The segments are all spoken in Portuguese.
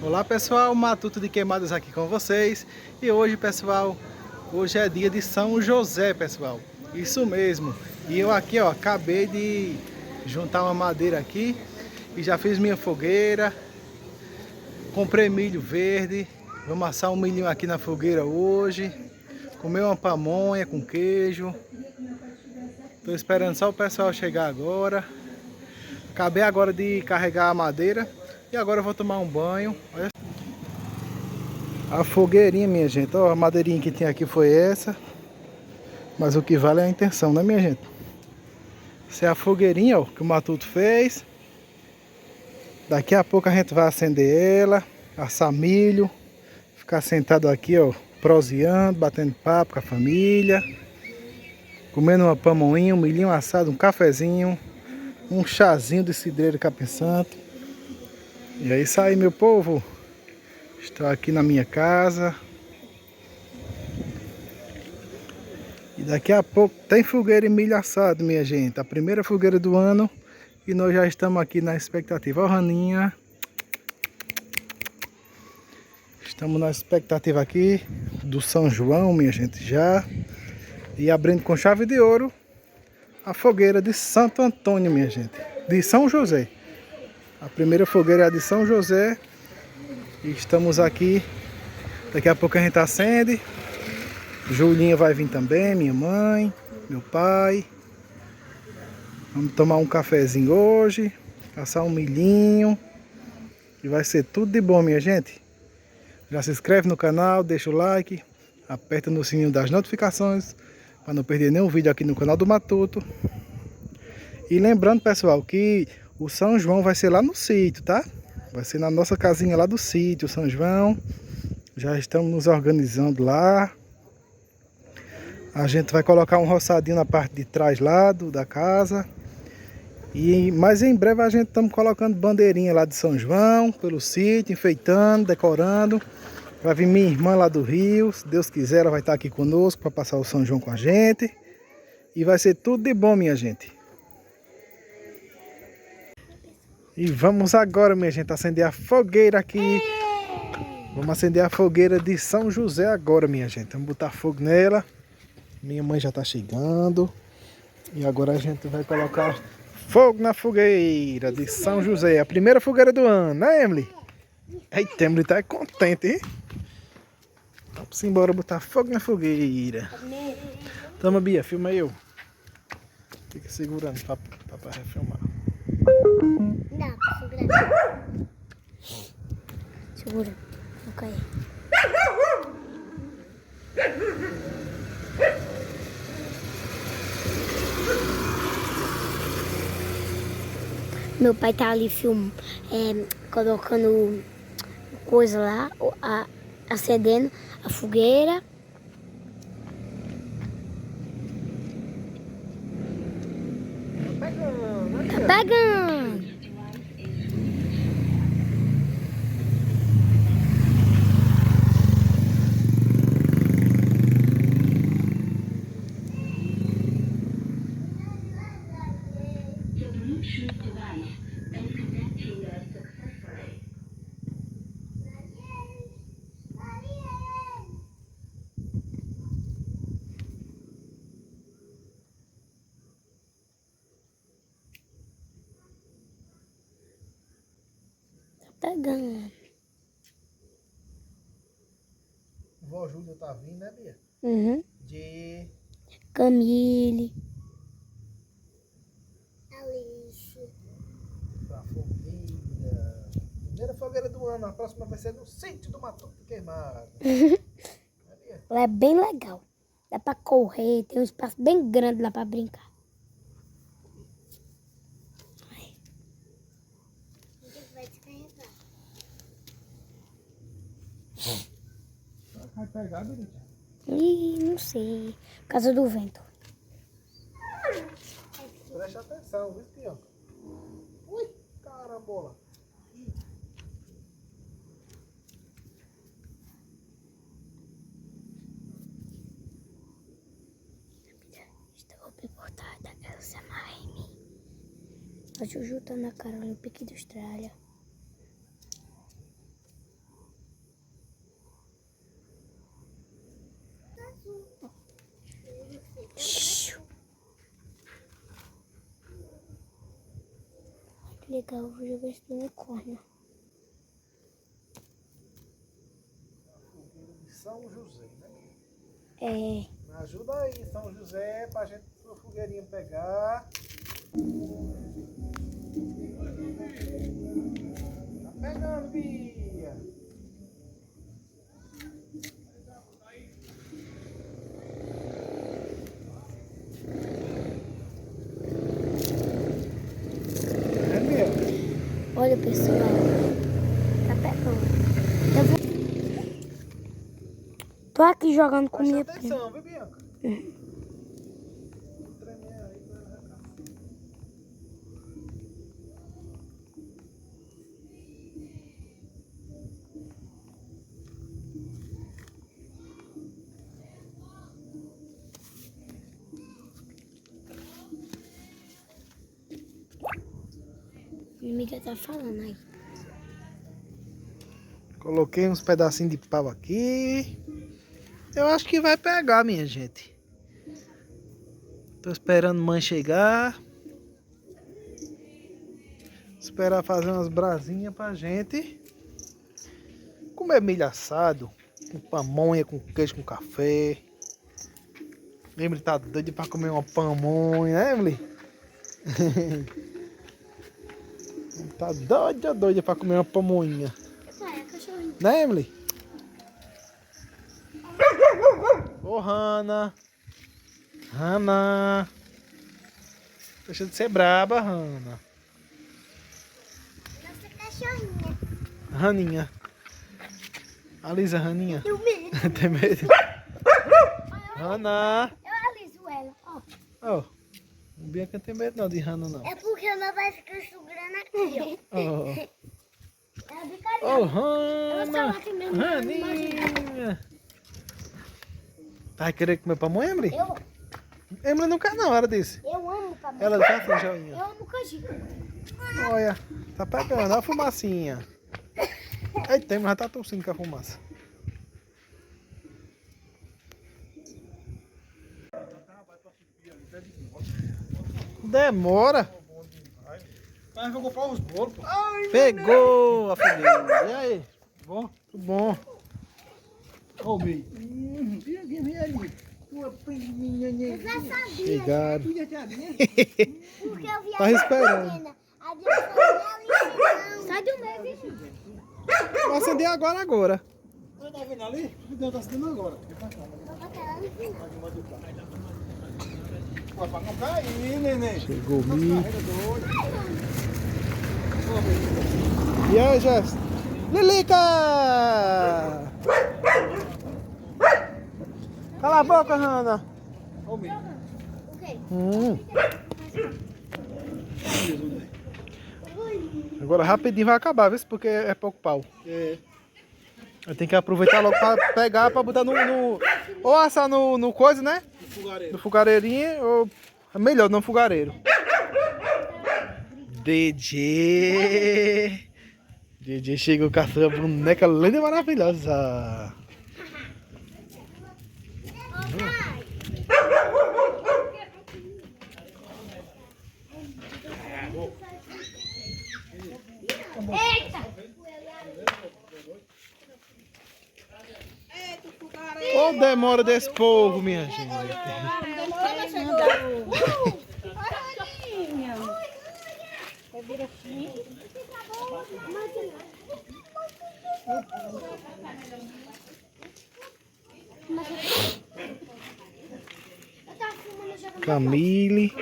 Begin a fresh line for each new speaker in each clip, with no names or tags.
Olá pessoal, Matuto de Queimadas aqui com vocês. E hoje pessoal, hoje é dia de São José pessoal. Isso mesmo. E eu aqui ó, acabei de juntar uma madeira aqui e já fiz minha fogueira. Comprei milho verde. Vamos assar um milhinho aqui na fogueira hoje. Comer uma pamonha com queijo. Tô esperando só o pessoal chegar agora. Acabei agora de carregar a madeira e agora eu vou tomar um banho. Olha a fogueirinha, minha gente. Ó, a madeirinha que tem aqui foi essa. Mas o que vale é a intenção, né, minha gente? Essa é a fogueirinha, ó, que o Matuto fez. Daqui a pouco a gente vai acender ela, assar milho, ficar sentado aqui, ó, proseando, batendo papo com a família, comendo uma pamonhinha, um milhinho assado, um cafezinho, um chazinho de cidreiro capim santo. E é isso aí, meu povo. Estou aqui na minha casa. E daqui a pouco tem fogueira e milho assado, minha gente. A primeira fogueira do ano. E nós já estamos aqui na expectativa. Ó, Raninha. Estamos na expectativa aqui do São João, minha gente, já. E abrindo com chave de ouro a fogueira de Santo Antônio, minha gente. De São José. A primeira fogueira é a de São José. E estamos aqui. Daqui a pouco a gente acende. Julinha vai vir também, minha mãe, meu pai. Vamos tomar um cafezinho hoje. Assar um milhinho. E vai ser tudo de bom, minha gente. Já se inscreve no canal, deixa o like. Aperta no sininho das notificações. Para não perder nenhum vídeo aqui no canal do Matuto. E lembrando, pessoal, que o São João vai ser lá no sítio, tá? Vai ser na nossa casinha lá do sítio, São João. Já estamos nos organizando lá. A gente vai colocar um roçadinho na parte de trás lá da casa. Mas em breve a gente estamos colocando bandeirinha lá de São João, pelo sítio, enfeitando, decorando. Vai vir minha irmã lá do Rio, se Deus quiser ela vai estar aqui conosco para passar o São João com a gente. E vai ser tudo de bom, minha gente. E vamos agora, minha gente, acender a fogueira aqui. Vamos acender a fogueira de São José agora, minha gente. Vamos botar fogo nela. Minha mãe já está chegando. E agora a gente vai colocar fogo na fogueira de São José. A primeira fogueira do ano, né, Emily? Eita, Emily tá contente, hein? Vamos embora botar fogo na fogueira. Toma, Bia, filma eu. Fica segurando para refilmar.
Dá pra segurar. Segura, não cai. Meu pai tá ali colocando coisa lá, acendendo a fogueira. Tá pegando. Pegando.
Vó Júlia tá vindo, né, Bia?
Uhum.
De
Camille. Alice.
pra fogueira. Primeira fogueira do ano. A próxima vai ser no sítio do Matuto Queimado.
Lá é bem legal. Dá pra correr, tem um espaço bem grande lá pra brincar. Vai descarregar.
Vai pegar, Biritinha?
Ih, não sei. Por causa do vento.
Preste atenção, viu, Pio? Ui, carambola.
Estou picotada, Elsa Maime. A Juju tá na Carol no Pique da Austrália. legal, vou jogar esse unicórnio.
São José, né?
É.
Me ajuda aí, São José, pra gente sua fogueirinha pegar. Tá pegando, Bia. É mesmo?
Olha, pessoal. Tá pegando. Eu vou... Tô aqui jogando com
Presta
minha prima.
atenção, viu, Bianca? Vou tremer aí pra arrancar.
Minha amiga tá falando aí.
Coloquei uns pedacinhos de pau aqui. Eu acho que vai pegar, minha gente. Tô esperando mãe chegar. Esperar fazer umas brasinhas pra gente comer milho assado, com pamonha, com queijo, com café. Emily tá doida pra comer uma pamonha, né, Emily? Tá doida pra comer uma pamonha. Né, Emily? Ô, Hannah. Hannah. Deixa de ser braba, Hannah.
Nossa cachorrinha.
Raninha. Alisa, Raninha.
Eu medo.
Tem medo? Hannah.
Eu aliso ela, ó.
Oh, o Bianca não tem medo não de Hannah, não.
É porque ela vai ficar segurando aqui, ó.
Oh,
Ela fica ali,
oh,
ó. Ela
Hannah.
tá lá também,
Raninha. Vai querer comer pamonha, Emily?
Eu
Emily não quer não, ela disse.
amo pamonha.
Ela já fez joinha.
Eu amo canjica.
Olha, tá pegando, olha a fumacinha. Eita, mas já tá tossindo com a fumaça. Demora.
Mas eu vou comprar os bolos, pô.
Pegou a fogueira. E aí? Bom? Tudo bom.
Ô, Bey. Vem ali. Tua priminha,
Eu já sabia.
Pegaram.
Cuida, tiadinha.
Porque eu vi
Tá esperando.
menina. A Deus falou ali. Sai do meio, viu?
Vou acender agora.
Você tá vendo ali? Deus tá acendendo agora.
Vou botar ela no final.
Pô, pra comprar aí, neném.
Chegou o milho.
Carreira doida.
E aí, Jéssica? Lilica! Cala a boca, Hannah.
Ô, Bey.
O quê?
Agora rapidinho vai acabar, viu? Porque é pouco pau.
É.
Eu tenho que aproveitar logo pra pegar, pra botar ou assar no coisa, né?
Fogareiro.
No fogareirinho, ou é melhor, no fogareiro. DJ chegou com a sua boneca linda e maravilhosa.
Eita!
Ô demora desse povo, minha gente. Camille.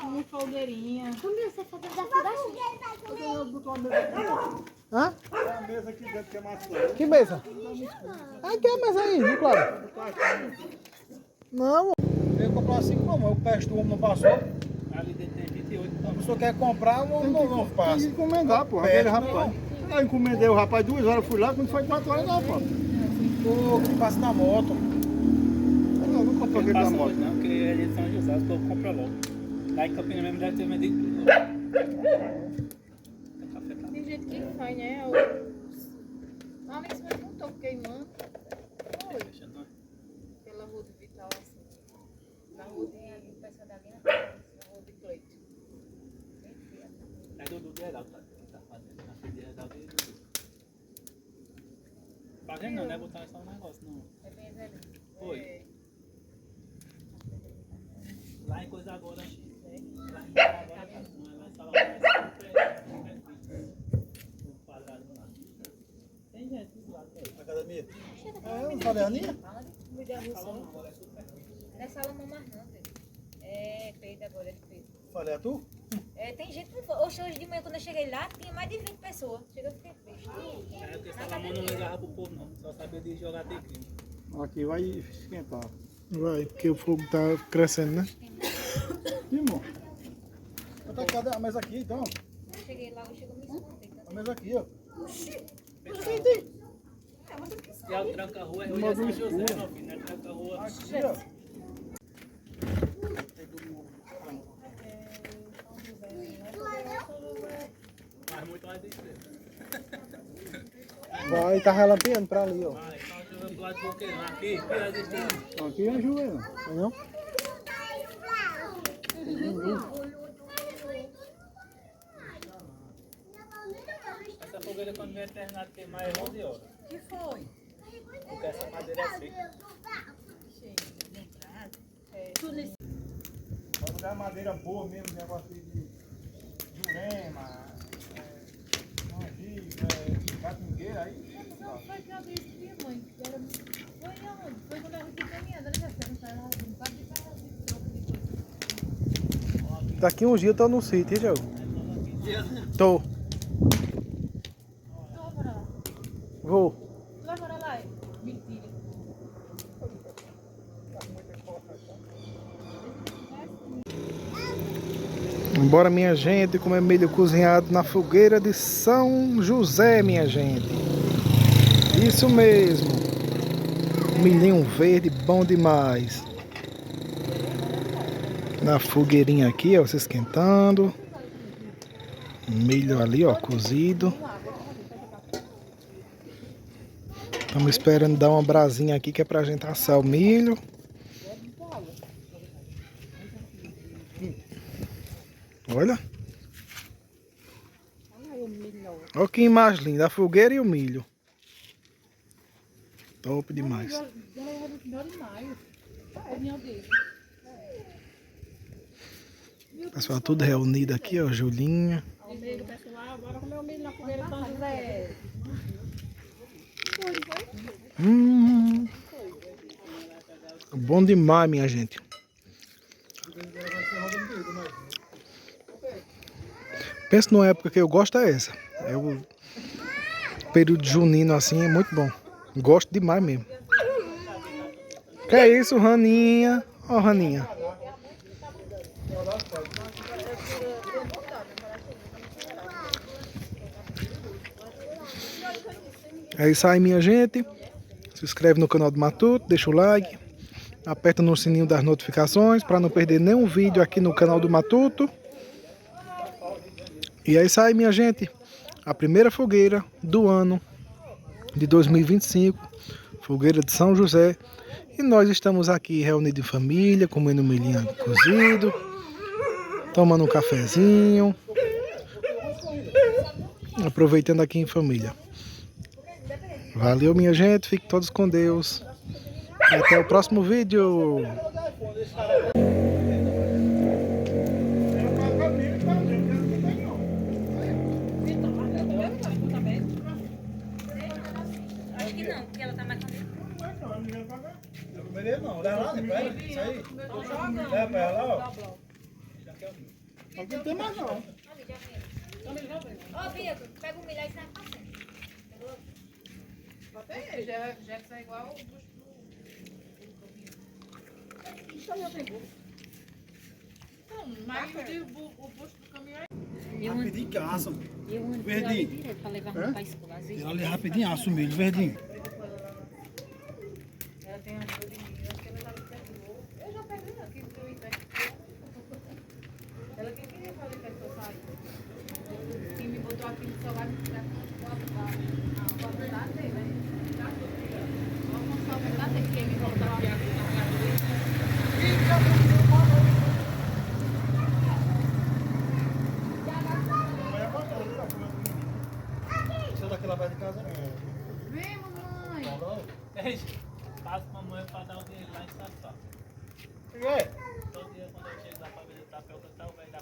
Uma fogueirinha.
Como você faz da fogaça?
Hã?
Tem a mesa aqui dentro que é mais clara.
Que mesa? Ah, tem a mesa aí, não, claro. Não.
Eu comprar assim como? Eu peço do homem não passou. Ali dentro tem 28. A pessoa quer comprar, o homem não passa. Tem que encomendar, pô. Aquele rapaz. Eu encomendei o rapaz 2 horas, fui lá, quando foi 4 horas, não, pô. Pô, que passa na moto. Eu não comprei aquele da
Passa
moto.
hoje não, porque ele é de São José, o povo compra logo. Lá em Campinas mesmo deve ter vendido tudo.
Tem gente que faz, né? Ah, mas você não tô queimando. Oi. Pela rua de Vital, assim. Na rua de Peça da Linha, na rua de Cleito.
É do Geraldo, tá? Ele tá fazendo. Na frente de Geraldo e Dudu. Fazendo não, né? Botar só um negócio, não.
É bem velho.
Foi. Lá em Coisa Agora, lá em Coisa Agora, não é lá em Salvador, no quadrado lá. Tem gente do lado aí.
Academia. Não falei a Aninha?
Não é Salomão mais não, filho. É Pedro agora, é Pedro.
Falei a tu?
É, tem gente que não foi. Hoje de manhã, quando eu cheguei lá, tinha mais de 20 pessoas. Chega, eu fiquei triste.
É, porque Salomão não ligava pro povo, não. Só sabia de jogar tequila.
Aqui vai esquentar.
Vai, porque o fogo tá crescendo, né?
Ih, irmão. Cadê a mesa aqui, então?
Eu cheguei lá, eu chego me esconder.
A mesa aqui, ó.
Se é o tranca-rua, é o São José, meu filho. Não é tranca-rua.
Aqui, ó.
Faz muito mais diferença.
Vai, tá relampeando pra ali, ó.
Vai, São José do lado do Boqueirão. Aqui, a existência.
Aqui é joelho, não?
Essa fogueira, quando vier terminar de queimar, é 11 horas.
O que foi?
Porque essa madeira é seca.
Pode dar madeira boa mesmo, negócio de jurema, gatingueira aí.
Não, foi que eu disse, minha mãe. Foi aonde? Foi quando eu fui caminhando. Ela já não sai lá, não pode ir para lá.
Daqui uns dias eu tô no sítio, hein, Diogo? Tô.
Tu vai morar lá?
Vou.
Tu vai morar lá? Mentira.
Bora, minha gente, comer milho cozinhado na fogueira de São José, minha gente. Isso mesmo. Milhinho verde, bom demais. Na fogueirinha aqui, ó, se esquentando. Milho ali, ó, cozido. Estamos esperando dar uma brasinha aqui, que é pra gente assar o milho. Olha. Olha que imagem linda, a fogueira e o milho. Top demais. Pessoal tudo reunido aqui, ó, Julinha. Bom demais, minha gente. Pensa numa época que eu gosto é essa. É o período junino assim, é muito bom. Gosto demais mesmo. Que é isso, Raninha? Ó, Raninha. É isso aí, minha gente. Se inscreve no canal do Matuto, deixa o like. Aperta no sininho das notificações para não perder nenhum vídeo aqui no canal do Matuto. E é isso aí, minha gente. A primeira fogueira do ano de 2025. Fogueira de São José. E nós estamos aqui reunidos em família, comendo milhinho cozido, tomando um cafezinho, aproveitando aqui em família. Valeu, minha gente. Fiquem todos com Deus. E até o próximo vídeo.
Acho que não, porque ela tá mais comigo.
Não, leva lá, depois. Isso aí. Leva pra ela, ó. Não tem mais não.
Ó, Bia, pega o milho aí e sai passando. Bota aí, já sai igual o bucho do caminhão. Isso aí eu tenho bucho. Não, mas o bucho do caminhão é...
Rapidinho que assa.
Eu ando
Verdinho.
direto pra levar para a escola. Às vezes
Tira ali rapidinho, assa o milho, verdinho.
ela tem ajuda em mim. Acho que ela tá perto. Eu já perdi aqui no meu inverno. Ela que queria fazer que eu saia. Quem me botou aqui no celular me tirar com a vontade dele, né? Vamos só verdade dele que me botou aqui na
lá perto de casa.
Vem, mamãe.
Passo com a mamãe pra dar o dinheiro lá em Sassá.
E aí?
Todo dia quando eu chego lá pra ver o tapioca, tá o velho da